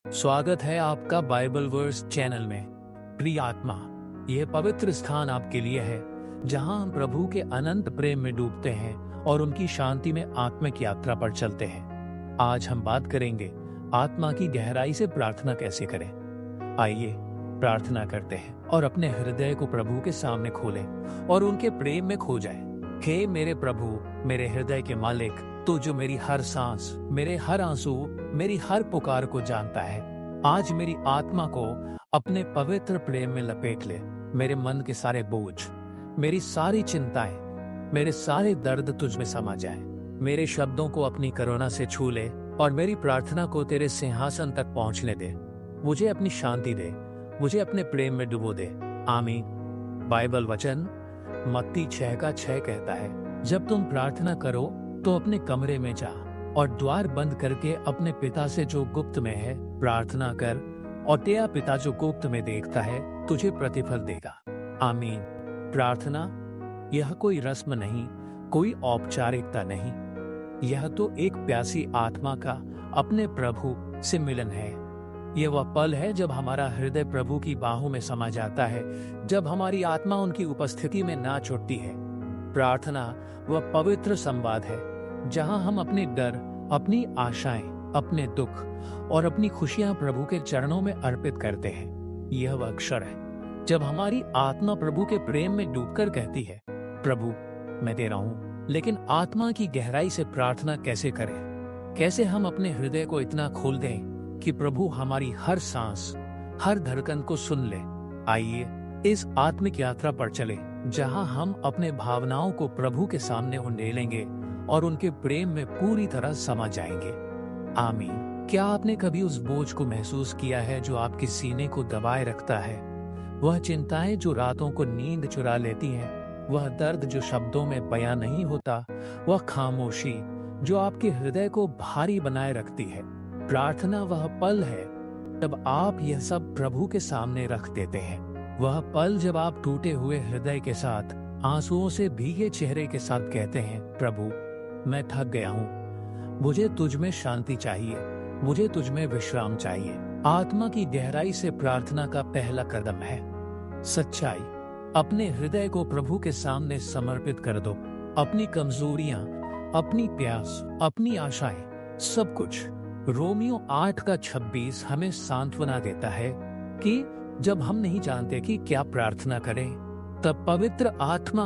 स्वागत है आपका बाइबल वर्स चैनल में। प्रिय आत्मा, यह पवित्र स्थान आपके लिए है जहां हम प्रभु के अनंत प्रेम में डूबते हैं और उनकी शांति में आत्मिक यात्रा पर चलते हैं। आज हम बात करेंगे आत्मा की गहराई से प्रार्थना कैसे करें। आइए प्रार्थना करते हैं और अपने हृदय को प्रभु के सामने खोलें और उनके प्रेम में खो जाएं। हे मेरे प्रभु, मेरे हृदय के मालिक, तू जो मेरी हर सांस, मेरे हर आंसू, मेरी हर पुकार को जानता है, आज मेरी आत्मा को अपने पवित्र प्रेम में लपेट ले। मेरे मन के सारे बोझ, मेरी सारी चिंताएं, मेरे सारे दर्द तुझ में समा जाए। मेरे शब्दों को अपनी करुणा से छू ले और मेरी प्रार्थना को तेरे सिंहासन तक पहुंचने दे। मुझे अपनी शांति दे, मुझे अपने प्रेम में डुबो दे। आमीन। बाइबल वचन मत्ती 6:6 कहता है, जब तुम प्रार्थना करो तो अपने कमरे में जा और द्वार बंद करके अपने पिता से जो गुप्त में है प्रार्थना कर, और तेरा पिता जो गुप्त में देखता है तुझे प्रतिफल देगा। आमीन। प्रार्थना यह कोई रस्म नहीं, कोई औपचारिकता नहीं, यह तो एक प्यासी आत्मा का अपने प्रभु से मिलन है। यह वह पल है जब हमारा हृदय प्रभु की बाहों में समा जाता है, जब हमारी आत्मा उनकी उपस्थिति में नाच उठती है। प्रार्थना वह पवित्र संवाद है जहां हम अपने डर, अपनी आशाएं, अपने दुख और अपनी खुशियां प्रभु के चरणों में अर्पित करते हैं। यह वह अक्षर है जब हमारी आत्मा प्रभु के प्रेम में डूबकर कहती है, प्रभु मैं दे रहा हूं। लेकिन आत्मा की गहराई से प्रार्थना कैसे करें? कैसे हम अपने हृदय को इतना खोल दें कि प्रभु हमारी हर सांस, हर धड़कन को सुन ले। आइए इस आत्मिक यात्रा पर चले जहां हम अपने भावनाओं को प्रभु के सामने उंडेलेंगे और उनके प्रेम में पूरी तरह समा जाएंगे। आमीन। क्या आपने कभी उस बोझ को महसूस किया है जो आपके सीने को दबाए रखता है? वह चिंताएं जो रातों को नींद चुरा लेती हैं, वह दर्द जो शब्दों में बयां नहीं होता, वह खामोशी जो आपके हृदय को भारी बनाए रखती है। प्रार्थना वह पल है जब आप यह सब प्रभु के सामने रख देते हैं। वह पल जब आप टूटे हुए हृदय के साथ, आंसुओं से भीगे चेहरे के साथ कहते हैं, प्रभु मैं थक गया हूँ, मुझे तुझ में शांति चाहिए, मुझे तुझ में विश्राम चाहिए। आत्मा की गहराई से प्रार्थना का पहला कदम है सच्चाई। अपने हृदय को प्रभु के सामने समर्पित कर दो। अपनी कमजोरियां, अपनी प्यास, अपनी आशाएं, सब कुछ। रोमियो 8:26 हमें सांत्वना देता है कि जब हम नहीं जानते कि क्या प्रार्थना करें, तब पवित्र आत्मा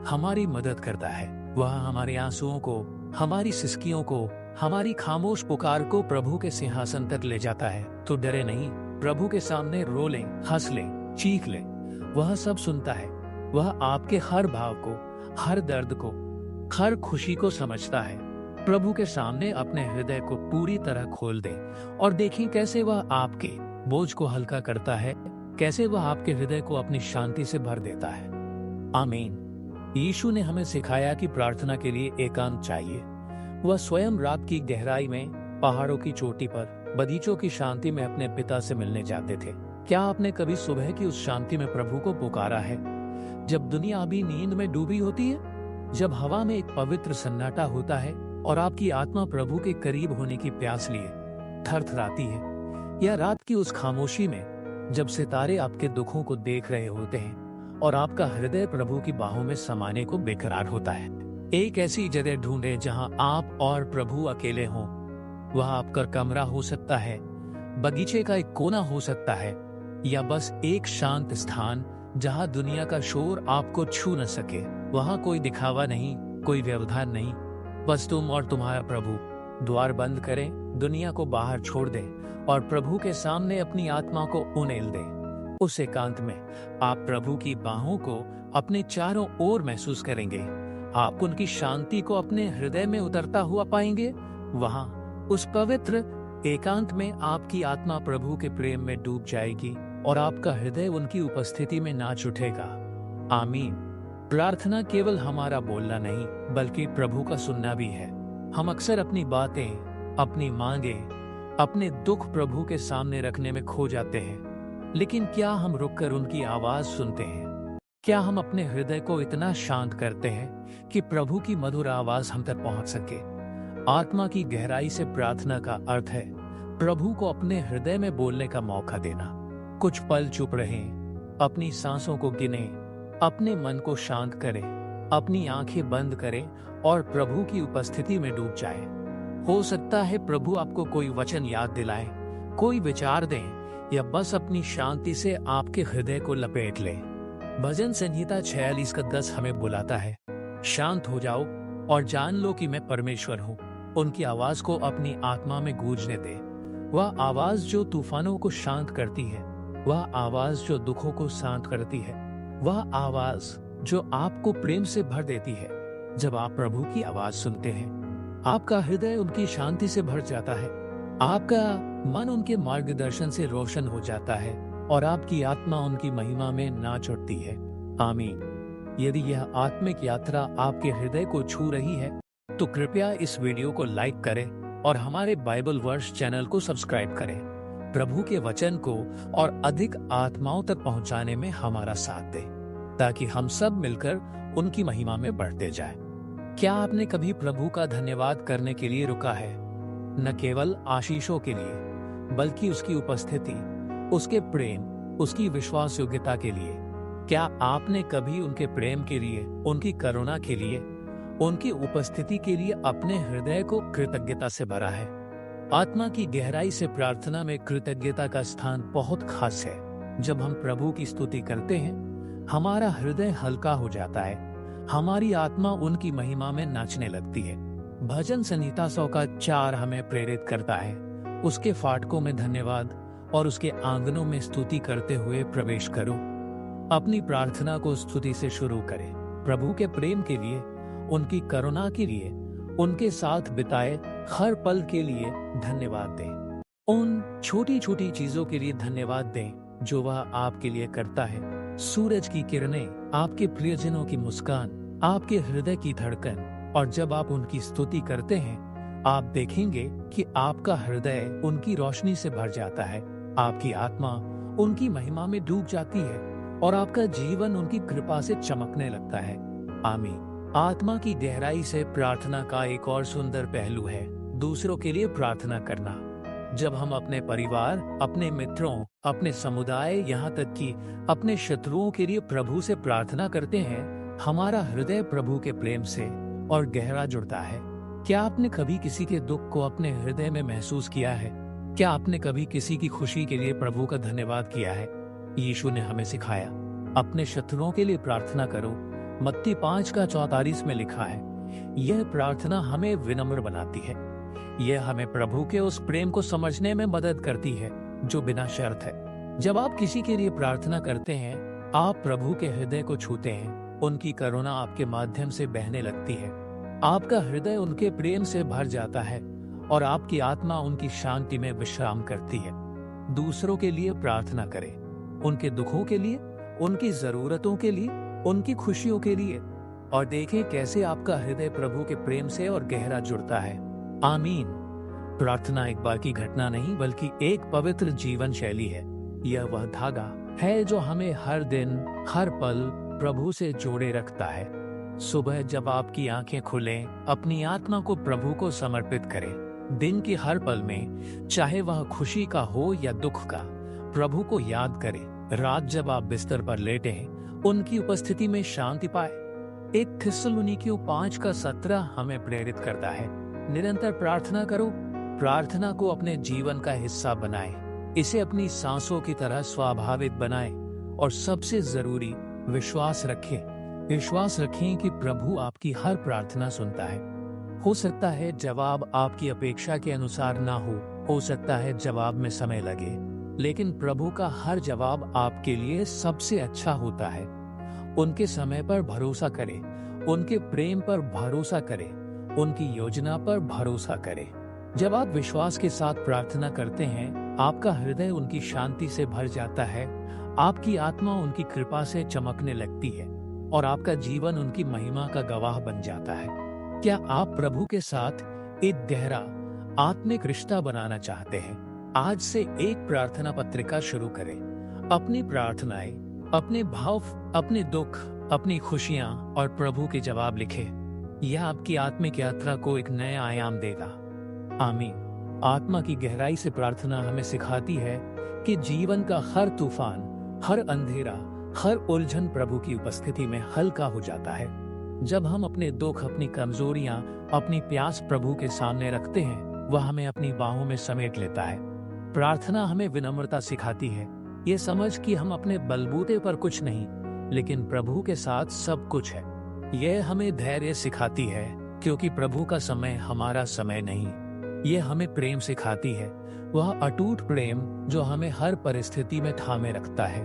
हमारी मदद करता है। वह हमारे आंसुओं को, हमारी सिसकियों को, हमारी खामोश पुकार को प्रभु के सिंहासन तक ले जाता है। तो डरे नहीं, प्रभु के सामने रो लें, हंस लें, चीख लें। वह सब सुनता है। वह आपके हर भाव को, हर दर्द को, हर खुशी को समझता है। प्रभु के सामने अपने हृदय को पूरी तरह खोल दें और देखें कैसे वह आपके बोझ को हल्का करता है, कैसे वह आपके हृदय को अपनी शांति से भर देता है। आमीन। यीशु ने हमें सिखाया कि प्रार्थना के लिए एकांत चाहिए। वह स्वयं रात की गहराई में, पहाड़ों की चोटी पर, बगीचों की शांति में अपने पिता से मिलने जाते थे। क्या आपने कभी सुबह की उस शांति में प्रभु को पुकारा है, जब दुनिया अभी नींद में डूबी होती है, जब हवा में एक पवित्र सन्नाटा होता है और आपकी आत्मा प्रभु के करीब होने की प्यास लिए थरथराती है? या रात की उस खामोशी में जब सितारे आपके दुखों को देख रहे होते हैं और आपका हृदय प्रभु की बाहों में समाने को बेकरार होता है? एक ऐसी जगह ढूंढे जहां आप और प्रभु अकेले हों। वह आपका कमरा हो सकता है, बगीचे का एक कोना हो सकता है, या बस एक शांत स्थान जहां दुनिया का शोर आपको छू न सके। वहां कोई दिखावा नहीं, कोई व्यवधान नहीं, बस तुम और तुम्हारा प्रभु। द्वार बंद करें, दुनिया को बाहर छोड़ दें और प्रभु के सामने अपनी आत्मा को उड़ेल दें। उस एकांत में आप प्रभु की बाहों को अपने चारों ओर महसूस करेंगे। आप उनकी शांति को अपने हृदय में उतरता हुआ पाएंगे। वहां उस पवित्र एकांत में आपकी आत्मा प्रभु के प्रेम में डूब जाएगी और आपका हृदय उनकी उपस्थिति में नाच उठेगा। आमीन। प्रार्थना केवल हमारा बोलना नहीं, बल्कि प्रभु का सुनना भी है। हम अक्सर अपनी बातें, अपनी मांगे, अपने दुख प्रभु के सामने रखने में खो जाते हैं। लेकिन क्या हम रुककर उनकी आवाज सुनते हैं? क्या हम अपने हृदय को इतना शांत करते हैं कि प्रभु की मधुर आवाज हम तक पहुंच सके? आत्मा की गहराई से प्रार्थना का अर्थ है प्रभु को अपने हृदय में बोलने का मौका देना। कुछ पल चुप रहें, अपनी सांसों को गिनें, अपने मन को शांत करें, अपनी आंखें बंद करें और प्रभु की उपस्थिति में डूब जाएं। हो सकता है प्रभु आपको कोई वचन याद दिलाए, कोई विचार दें या बस अपनी शांति से आपके हृदय को लपेट ले। भजन संहिता 46:10 हमें बुलाता है, शांत हो जाओ और जान लो कि मैं परमेश्वर हूँ। उनकी आवाज को अपनी आत्मा में गूंजने दे। वह आवाज जो तूफानों को शांत करती है, वह आवाज जो दुखों को शांत करती है, वह आवाज जो आपको प्रेम से भर देती है। जब आप प्रभु की आवाज सुनते हैं, आपका हृदय उनकी शांति से भर जाता है, आपका मन उनके मार्गदर्शन से रोशन हो जाता है और आपकी आत्मा उनकी महिमा में नाच उठती है। आमीन। यदि यह आत्मिक यात्रा आपके हृदय को छू रही है तो कृपया इस वीडियो को लाइक करें और हमारे बाइबल वर्स चैनल को सब्सक्राइब करें। प्रभु के वचन को और अधिक आत्माओं तक पहुंचाने में हमारा साथ दें, ताकि हम सब मिलकर उनकी महिमा में बढ़ते जाएं। क्या आपने कभी प्रभु का धन्यवाद करने के लिए रुका है? न केवल आशीषों के लिए, बल्कि उसकी उपस्थिति, उसके प्रेम, उसकी विश्वास योग्यता के लिए। क्या आपने कभी उनके प्रेम के लिए, उनकी करुणा के लिए, उनकी उपस्थिति के लिए अपने हृदय को कृतज्ञता से भरा है? आत्मा की गहराई से प्रार्थना में कृतज्ञता का स्थान बहुत खास है। जब हम प्रभु की स्तुति करते हैं, हमारा हृदय हल्का हो जाता है, हमारी आत्मा उनकी महिमा में नाचने लगती है। भजन संहिता 100:4 हमें प्रेरित करता है, उसके फाटकों में धन्यवाद और उसके आंगनों में स्तुति करते हुए प्रवेश करो। अपनी प्रार्थना को स्तुति से शुरू करें। प्रभु के प्रेम के लिए, उनकी करुणा के लिए, उनके साथ बिताए हर पल के लिए धन्यवाद दें। उन छोटी छोटी चीजों के लिए धन्यवाद दें जो वह आपके लिए करता है। सूरज की किरणें, आपके प्रियजनों की मुस्कान, आपके हृदय की धड़कन। और जब आप उनकी स्तुति करते हैं, आप देखेंगे कि आपका हृदय उनकी रोशनी से भर जाता है, आपकी आत्मा उनकी महिमा में डूब जाती है और आपका जीवन उनकी कृपा से चमकने लगता है। आमीन। आत्मा की गहराई से प्रार्थना का एक और सुंदर पहलू है दूसरों के लिए प्रार्थना करना। जब हम अपने परिवार, अपने मित्रों, अपने समुदाय, यहाँ तक कि अपने शत्रुओं के लिए प्रभु से प्रार्थना करते हैं, हमारा हृदय प्रभु के प्रेम से और गहरा जुड़ता है। क्या आपने कभी किसी के दुख को अपने हृदय में महसूस किया है? क्या आपने कभी किसी की खुशी के लिए प्रभु का धन्यवाद किया है? यीशु ने हमें सिखाया, अपने शत्रुओं के लिए प्रार्थना करो। मत्ती 5:34 में लिखा है। यह प्रार्थना हमें विनम्र बनाती है। यह हमें प्रभु के उस प्रेम को समझने में मदद करती है जो बिना शर्त है। जब आप किसी के लिए प्रार्थना करते हैं, आप प्रभु के हृदय को छूते हैं। उनकी करुणा आपके माध्यम से बहने लगती है, आपका हृदय उनके प्रेम से भर जाता है और आपकी आत्मा उनकी शांति में विश्राम करती है। दूसरों के लिए प्रार्थना करें, उनके दुखों के लिए, उनकी जरूरतों के लिए, उनकी खुशियों के लिए, और देखें कैसे आपका हृदय प्रभु के प्रेम से और गहरा जुड़ता है। आमीन। प्रार्थना एक बार की घटना नहीं, बल्कि एक पवित्र जीवन शैली है। यह वह धागा है जो हमें हर दिन, हर पल प्रभु से जोड़े रखता है। सुबह जब आपकी आंखें खुलें, अपनी आत्मा को प्रभु को समर्पित करें। दिन के हर पल में, चाहे वह खुशी का हो या दुख का, प्रभु को याद करें। रात जब आप बिस्तर पर लेटे हैं, उनकी उपस्थिति में शांति पाए। 1 थिस्सलुनीकियों 5:17 हमें प्रेरित करता है, निरंतर प्रार्थना करो। प्रार्थना को अपने जीवन का हिस्सा बनाएं, इसे अपनी सांसों की तरह स्वाभाविक बनाएं और सबसे जरूरी, विश्वास रखें कि प्रभु आपकी हर प्रार्थना सुनता है। हो सकता है जवाब आपकी अपेक्षा के अनुसार ना हो सकता है जवाब में समय लगे, लेकिन प्रभु का हर जवाब आपके लिए सबसे अच्छा होता है। उनके समय पर भरोसा करें, उनके प्रेम पर भरोसा करें, उनकी योजना पर भरोसा करें। जब आप विश्वास के साथ प्रार्थना करते हैं, आपका हृदय उनकी शांति से भर जाता है, आपकी आत्मा उनकी कृपा से चमकने लगती है और आपका जीवन उनकी महिमा का गवाह बन जाता है। क्या आप प्रभु के साथ एक गहरा आत्मिक रिश्ता बनाना चाहते हैं? आज से एक प्रार्थना पत्रिका शुरू करें। अपनी प्रार्थनाएं, अपने भाव, अपने दुख, अपनी खुशियां और प्रभु के जवाब लिखें। यह आपकी आत्मिक यात्रा को एक नया आयाम देगा। आमीन। आत्मा की गहराई से प्रार्थना हमें सिखाती है कि जीवन का हर तूफान, हर अंधेरा, हर उलझन प्रभु की उपस्थिति में हल्का हो जाता है। जब हम अपने दुख, अपनी कमजोरियां, अपनी प्यास प्रभु के सामने रखते हैं, वह हमें अपनी बाहों में समेट लेता है। प्रार्थना हमें विनम्रता सिखाती है, ये समझ कि हम अपने बलबूते पर कुछ नहीं, लेकिन प्रभु के साथ सब कुछ है। यह हमें धैर्य सिखाती है, क्योंकि प्रभु का समय हमारा समय नहीं। ये हमें प्रेम सिखाती है, वह अटूट प्रेम जो हमें हर परिस्थिति में थामे रखता है।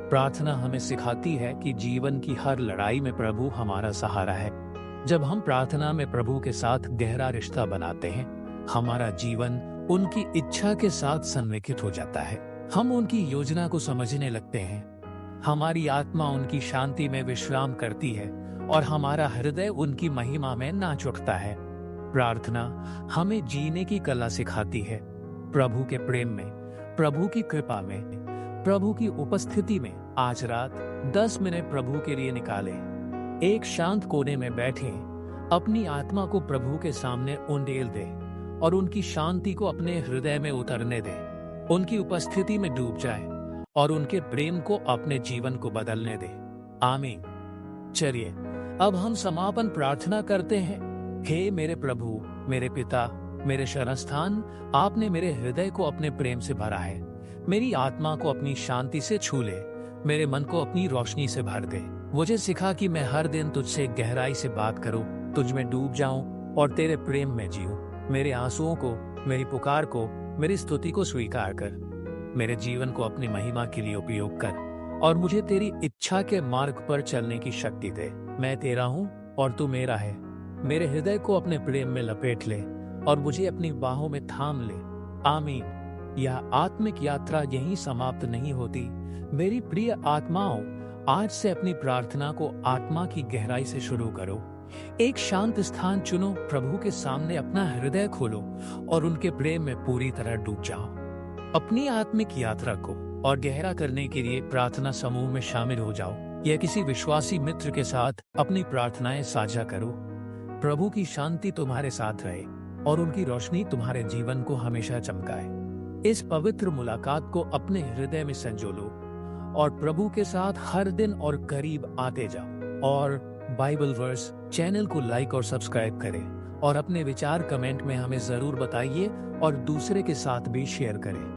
प्रार्थना हमें सिखाती है कि जीवन की हर लड़ाई में प्रभु हमारा सहारा है। जब हम प्रार्थना में प्रभु के साथ गहरा रिश्ता बनाते हैं, हमारा जीवन उनकी इच्छा के साथ संरेखित हो जाता है। हम उनकी योजना को समझने लगते हैं, हमारी आत्मा उनकी शांति में विश्राम करती है और हमारा हृदय उनकी महिमा में नाच उठता है। प्रार्थना हमें जीने की कला सिखाती है, प्रभु के प्रेम में, प्रभु की कृपा में, प्रभु की उपस्थिति में। आज रात 10 मिनट प्रभु के लिए निकालें। एक शांत कोने में बैठे, अपनी आत्मा को प्रभु के सामने उंडेल दे और उनकी शांति को अपने हृदय में उतरने दे। उनकी उपस्थिति में डूब जाए और उनके प्रेम को अपने जीवन को बदलने दे। आमीन। चलिए अब हम समापन प्रार्थना करते हैं। हे मेरे प्रभु, मेरे पिता, मेरे शरणस्थान, आपने मेरे हृदय को अपने प्रेम से भरा है। मेरी आत्मा को अपनी शांति से छू ले, मेरे मन को अपनी रोशनी से भर दे। मुझे सिखा कि मैं हर दिन तुझसे गहराई से बात करूं, तुझ में डूब जाऊं और तेरे प्रेम में जीऊं। मेरे आंसुओं को, मेरी पुकार को, मेरी स्तुति को स्वीकार कर। मेरे जीवन को अपनी महिमा के लिए उपयोग कर और मुझे तेरी इच्छा के मार्ग पर चलने की शक्ति दे। मैं तेरा हूँ और तू मेरा है। मेरे हृदय को अपने प्रेम में लपेट ले और मुझे अपनी बाहों में थाम ले। आमीन। यह आत्मिक यात्रा यहीं समाप्त नहीं होती। मेरी प्रिय आत्माओं, आज से अपनी प्रार्थना को आत्मा की गहराई से शुरू करो। एक शांत स्थान चुनो, प्रभु के सामने अपना हृदय खोलो और उनके प्रेम में पूरी तरह डूब जाओ। अपनी आत्मिक यात्रा को और गहरा करने के लिए प्रार्थना समूह में शामिल हो जाओ या किसी विश्वासी मित्र के साथ अपनी प्रार्थनाएं साझा करो। प्रभु की शांति तुम्हारे साथ रहे और उनकी रोशनी तुम्हारे जीवन को हमेशा चमकाए। इस पवित्र मुलाकात को अपने हृदय में संजो लो और प्रभु के साथ हर दिन और करीब आते जाओ। और बाइबल वर्स चैनल को लाइक और सब्सक्राइब करें और अपने विचार कमेंट में हमें जरूर बताइए और दूसरे के साथ भी शेयर करें।